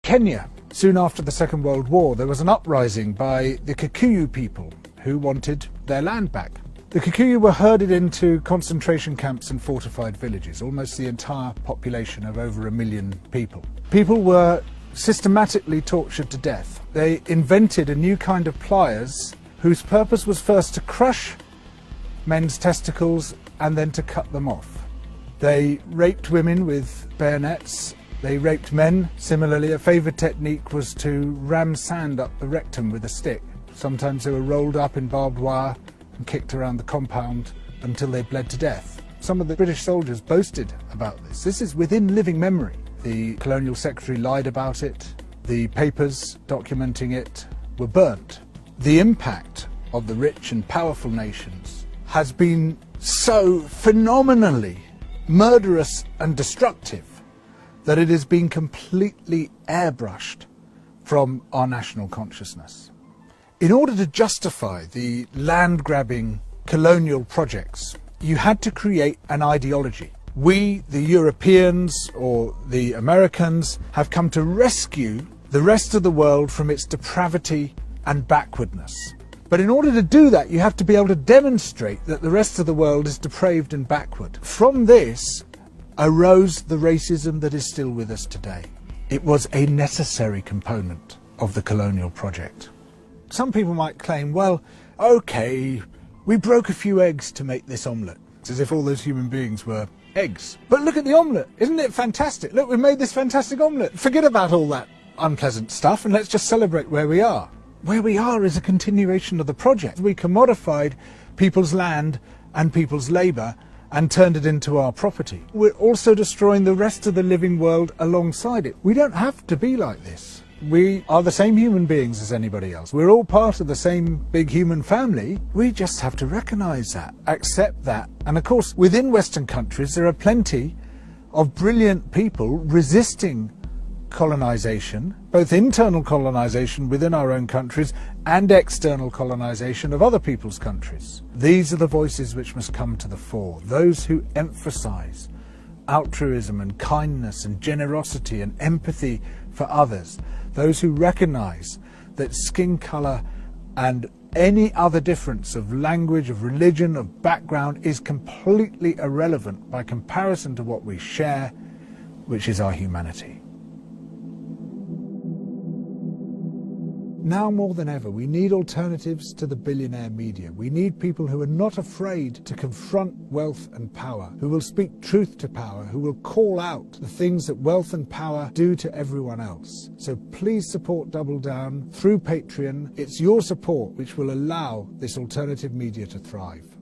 Kenya. Soon after the Second World War, there was an uprising by the Kikuyu people who wanted their land back. The Kikuyu were herded into concentration camps and fortified villages, almost the entire population of over 1 million people. People were systematically tortured to death. They invented a new kind of pliers whose purpose was first to crush men's testicles and then to cut them off. They raped women with bayonets. They raped men. Similarly, a favoured technique was to ram sand up the rectum with a stick. Sometimes they were rolled up in barbed wire and kicked around the compound until they bled to death. Some of the British soldiers boasted about this. This is within living memory. The Colonial Secretary lied about it. The papers documenting it were burnt. The impact of the rich and powerful nations has been so phenomenally murderous and destructive that it has been completely airbrushed from our national consciousness. In order to justify the land-grabbing colonial projects, you had to create an ideology. We, the Europeans or the Americans, have come to rescue the rest of the world from its depravity and backwardness. But in order to do that, you have to be able to demonstrate that the rest of the world is depraved and backward. From this arose the racism that is still with us today. It was a necessary component of the colonial project. Some people might claim, well, okay, we broke a few eggs to make this omelette. It's as if all those human beings were eggs. But look at the omelette. Isn't it fantastic? Look, we made this fantastic omelette. Forget about all that unpleasant stuff and let's just celebrate where we are. Where we are is a continuation of the project. We commodified people's land and people's labour and turned it into our property. We're also destroying the rest of the living world alongside it. We don't have to be like this. We are the same human beings as anybody else. We're all part of the same big human family. We just have to recognise that, accept that. And of course, within Western countries, there are plenty of brilliant people resisting colonisation, both internal colonisation within our own countries and external colonisation of other people's countries. These are the voices which must come to the fore, those who emphasise altruism and kindness and generosity and empathy for others, those who recognise that skin colour and any other difference of language, of religion, of background is completely irrelevant by comparison to what we share, which is our humanity. Now more than ever, we need alternatives to the billionaire media. We need people who are not afraid to confront wealth and power, who will speak truth to power, who will call out the things that wealth and power do to everyone else. So please support Double Down through Patreon. It's your support which will allow this alternative media to thrive.